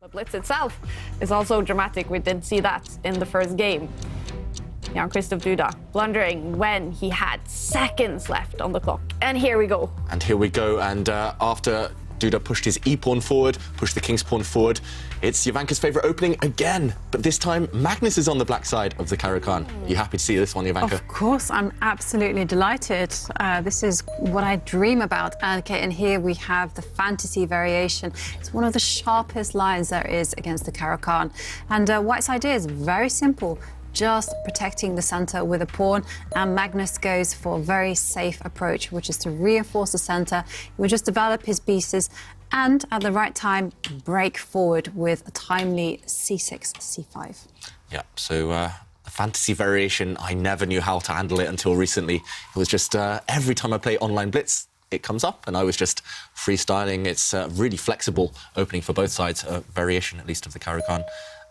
The Blitz itself is also dramatic. We did see that in the first game. Jan-Christoph Duda blundering when he had seconds left on the clock. And here we go. And here we go. And after Duda pushed his e-pawn forward, pushed the king's pawn forward, it's Jovanka's favourite opening again. But this time, Magnus is on the black side of the Caro-Kann. You happy to see this one, Jovanka? Of course, I'm absolutely delighted. This is what I dream about. Okay, and here we have the fantasy variation. It's one of the sharpest lines there is against the Caro-Kann. And White's idea is very simple. Just protecting the centre with a pawn, and Magnus goes for a very safe approach, which is to reinforce the centre. He will just develop his pieces and, at the right time, break forward with a timely c6, c5. Yeah, so the fantasy variation, I never knew how to handle it until recently. It was just every time I play online Blitz, it comes up, and I was just freestyling. It's a really flexible opening for both sides, a variation at least of the Caro-Kann.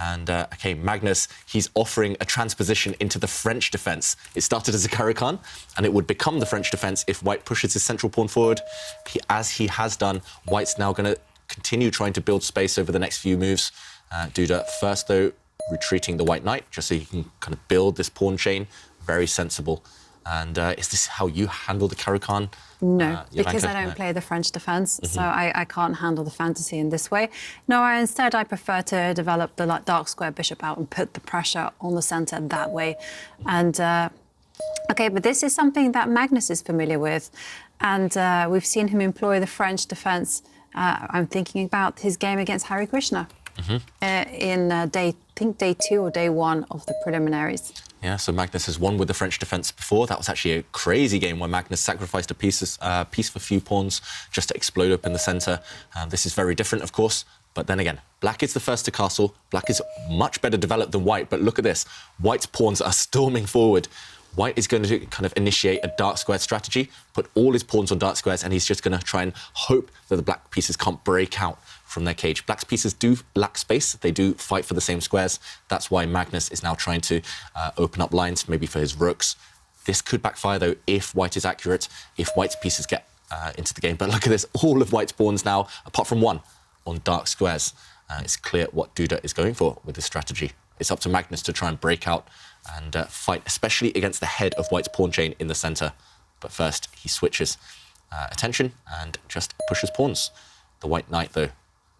And, OK, Magnus, he's offering a transposition into the French defence. It started as a Caro-Kann, and it would become the French defence if White pushes his central pawn forward. As he has done, White's now going to continue trying to build space over the next few moves. Duda first, though, retreating the White Knight, just so he can kind of build this pawn chain. Very sensible. And is this how you handle the Caro-Kann? No, because I don't play the French defence, so I can't handle the fantasy in this way. No, instead I prefer to develop the dark square bishop out and put the pressure on the centre that way. And, OK, but this is something that Magnus is familiar with, and we've seen him employ the French defence. I'm thinking about his game against Hari Krishna in day 2 or day 1 of the preliminaries. Yeah, so Magnus has won with the French defence before. That was actually a crazy game where Magnus sacrificed a piece for few pawns just to explode open the centre. This is very different, of course. But then again, Black is the first to castle. Black is much better developed than White. But look at this. White's pawns are storming forward. White is going to kind of initiate a dark square strategy, put all his pawns on dark squares, and he's just going to try and hope that the black pieces can't break out from their cage. Black's pieces do lack space. They do fight for the same squares. That's why Magnus is now trying to open up lines, maybe for his rooks. This could backfire, though, if White is accurate, if White's pieces get into the game. But look at this. All of White's pawns now, apart from one, on dark squares. It's clear what Duda is going for with this strategy. It's up to Magnus to try and break out and fight, especially against the head of White's pawn chain in the centre. But first, he switches attention and just pushes pawns. The White Knight, though,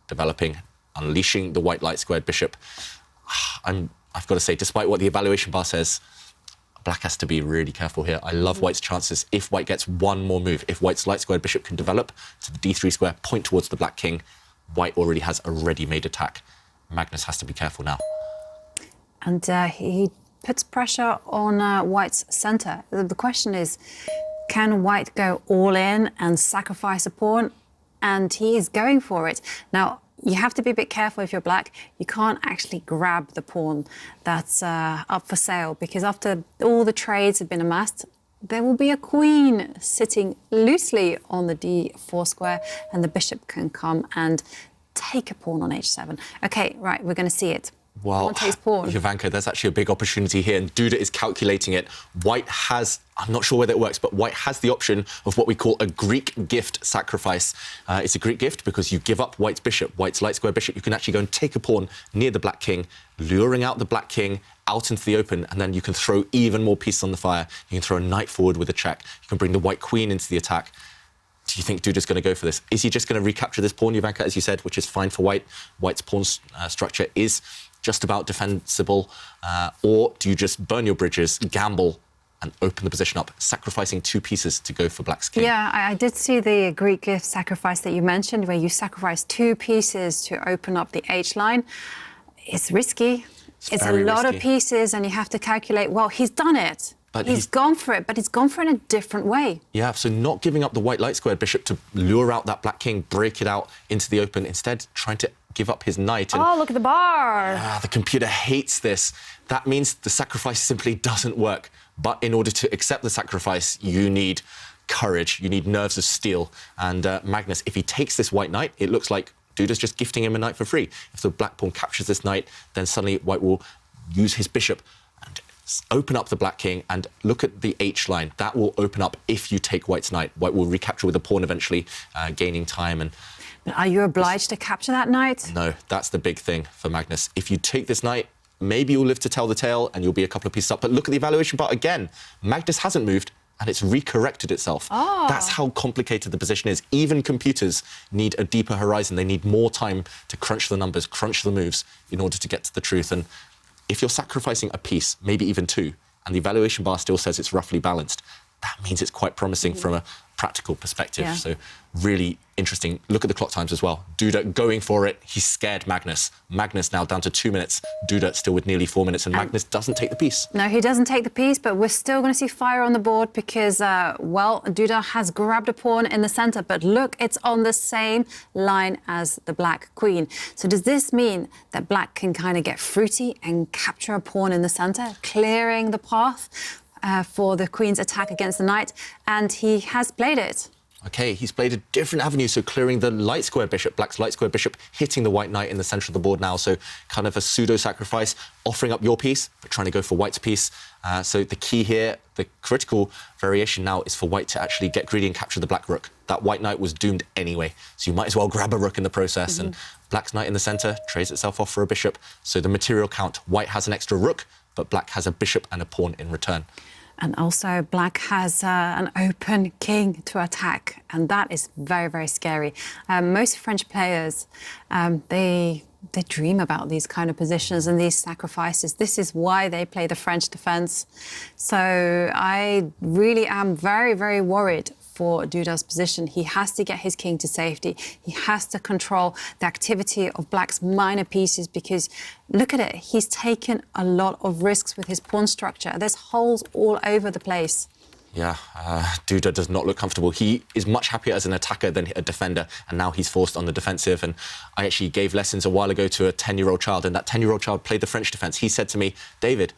developing, unleashing the White light-squared bishop. I've got to say, despite what the evaluation bar says, Black has to be really careful here. I love White's chances if White gets one more move. If White's light-squared bishop can develop to the d3 square, point towards the Black king, White already has a ready-made attack. Magnus has to be careful now. And he puts pressure on White's centre. The question is, can White go all in and sacrifice a pawn? And he is going for it. Now, you have to be a bit careful if you're Black. You can't actually grab the pawn that's up for sale, because after all the trades have been amassed, there will be a queen sitting loosely on the d4 square, and the bishop can come and take a pawn on h7. OK, right, we're going to see it. Well, Jovanka, there's actually a big opportunity here, and Duda is calculating it. White has, I'm not sure whether it works, but White has the option of what we call a Greek gift sacrifice. It's a Greek gift because you give up White's bishop, White's light square bishop. You can actually go and take a pawn near the Black king, luring out the Black king out into the open, and then you can throw even more pieces on the fire. You can throw a knight forward with a check. You can bring the White queen into the attack. Do you think Duda's going to go for this? Is he just going to recapture this pawn, Jovanka, as you said, which is fine for White? White's pawn structure is just about defensible, or do you just burn your bridges, gamble, and open the position up, sacrificing 2 pieces to go for Black's king? Yeah, I did see the Greek gift sacrifice that you mentioned, where you sacrifice 2 pieces to open up the H-line. It's risky. It's a lot of pieces, and you have to calculate, well, he's done it. But he's gone for it, but he's gone for it in a different way. Yeah, so not giving up the White light-squared bishop to lure out that Black king, break it out into the open, instead trying to give up his knight. And, oh, look at the bar. The computer hates this. That means the sacrifice simply doesn't work. But in order to accept the sacrifice, you need courage, you need nerves of steel. And Magnus, if he takes this White knight, it looks like Duda's just gifting him a knight for free. If the Black pawn captures this knight, then suddenly White will use his bishop and open up the Black king, and look at the H-line. That will open up if you take White's knight. White will recapture with a pawn eventually, gaining time. And But are you obliged to capture that knight? No, that's the big thing for Magnus. If you take this knight, maybe you'll live to tell the tale and you'll be a couple of pieces up. But look at the evaluation bar again. Magnus hasn't moved and it's recorrected itself. Oh. That's how complicated the position is. Even computers need a deeper horizon. They need more time to crunch the numbers, crunch the moves in order to get to the truth. And if you're sacrificing a piece, maybe even two, and the evaluation bar still says it's roughly balanced, that means it's quite promising from a practical perspective. Yeah. So really interesting. Look at the clock times as well. Duda going for it. He scared Magnus. Magnus now down to 2 minutes. Duda still with nearly 4 minutes, and Magnus doesn't take the piece. No, he doesn't take the piece, but we're still going to see fire on the board because, well, Duda has grabbed a pawn in the centre, but look, it's on the same line as the black queen. So does this mean that black can kind of get fruity and capture a pawn in the centre, clearing the path for the queen's attack against the knight? And he has played it. OK, he's played a different avenue, so clearing the light square bishop, black's light square bishop, hitting the white knight in the centre of the board now, so kind of a pseudo-sacrifice, offering up your piece, but trying to go for white's piece. So the key here, the critical variation now is for white to actually get greedy and capture the black rook. That white knight was doomed anyway, so you might as well grab a rook in the process. And black's knight in the centre trades itself off for a bishop. So the material count, white has an extra rook, but black has a bishop and a pawn in return. And also, black has an open king to attack, and that is very, very scary. Most French players, they dream about these kind of positions and these sacrifices. This is why they play the French defence. So I really am very, very worried for Duda's position. He has to get his king to safety. He has to control the activity of black's minor pieces because, look at it, he's taken a lot of risks with his pawn structure. There's holes all over the place. Yeah, Duda does not look comfortable. He is much happier as an attacker than a defender, and now he's forced on the defensive. And I actually gave lessons a while ago to a 10-year-old child, and that 10-year-old child played the French defence. He said to me, David,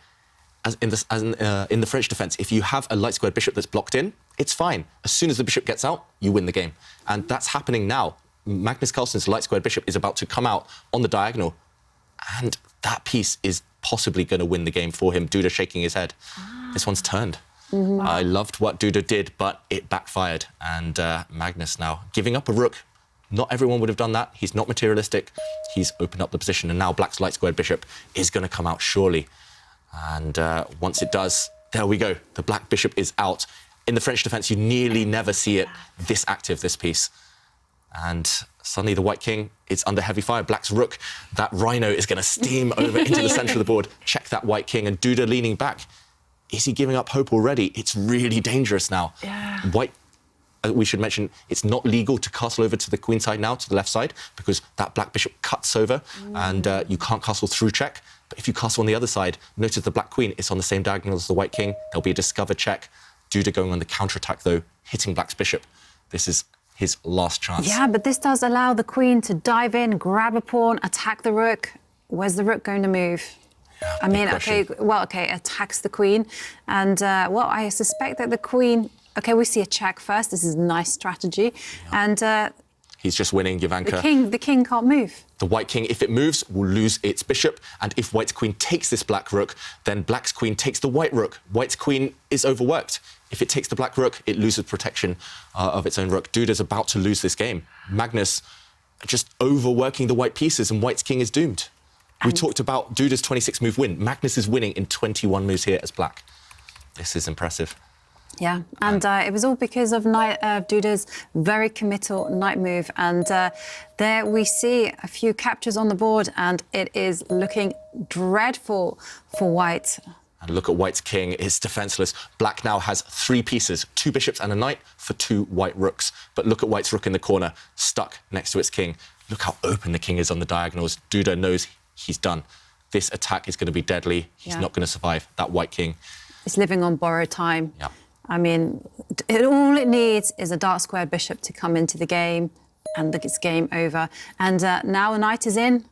in the French defence, if you have a light squared bishop that's blocked in, it's fine. As soon as the bishop gets out, you win the game. And that's happening now. Magnus Carlsen's light squared bishop is about to come out on the diagonal, and that piece is possibly going to win the game for him. Duda shaking his head. This one's turned. I loved what Duda did, but it backfired. And Magnus now giving up a rook. Not everyone would have done that. He's not materialistic. He's opened up the position, and now black's light squared bishop is going to come out surely. And once it does, there we go. The black bishop is out. In the French defence, you nearly never see it this active, this piece. And suddenly the white king is under heavy fire. Black's rook, that rhino is going to steam over into the centre of the board. Check that white king, and Duda leaning back. Is he giving up hope already? It's really dangerous now. Yeah. White, we should mention, it's not legal to castle over to the queen side now, to the left side, because that black bishop cuts over and you can't castle through check. But if you castle on the other side, notice the black queen is on the same diagonal as the white king. There'll be a discovered check. Duda going on the counterattack, though, hitting black's bishop. This is his last chance. Yeah, but this does allow the queen to dive in, grab a pawn, attack the rook. Where's the rook going to move? Yeah, I mean, question. okay, attacks the queen. And, well, I suspect that the queen... OK, we see a check first. This is a nice strategy. Yeah. And... he's just winning, Jovanka. The king can't move. The white king, if it moves, will lose its bishop. And if white's queen takes this black rook, then black's queen takes the white rook. White's queen is overworked. If it takes the black rook, it loses protection of its own rook. Duda's about to lose this game. Magnus just overworking the white pieces, and white's king is doomed. We talked about Duda's 26-move win. Magnus is winning in 21 moves here as black. This is impressive. Yeah, and it was all because of Duda's very committal knight move. And there we see a few captures on the board, and it is looking dreadful for white. And look at white's king, it's defenceless. Black now has 3 pieces, 2 bishops and a knight for 2 white rooks. But look at white's rook in the corner, stuck next to its king. Look how open the king is on the diagonals. Duda knows he's done. This attack is going to be deadly. He's not going to survive. That white king is living on borrowed time. Yeah. I mean, all it needs is a dark square bishop to come into the game, and it's game over. And now a knight is in.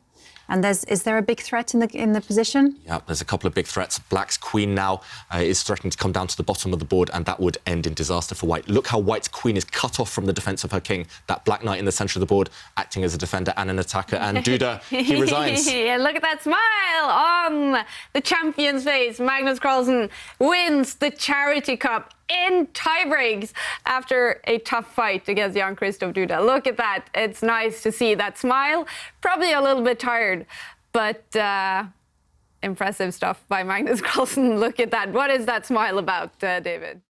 And is there a big threat in the position? Yeah, there's a couple of big threats. Black's queen now is threatening to come down to the bottom of the board, and that would end in disaster for white. Look how white's queen is cut off from the defence of her king. That black knight in the centre of the board, acting as a defender and an attacker. And Duda, he resigns. Yeah, look at that smile on the champion's face. Magnus Carlsen wins the Charity Cup in tie-breaks after a tough fight against Jan-Christoph Duda. Look at that. It's nice to see that smile. Probably a little bit tired, but impressive stuff by Magnus Carlsen. Look at that. What is that smile about, David?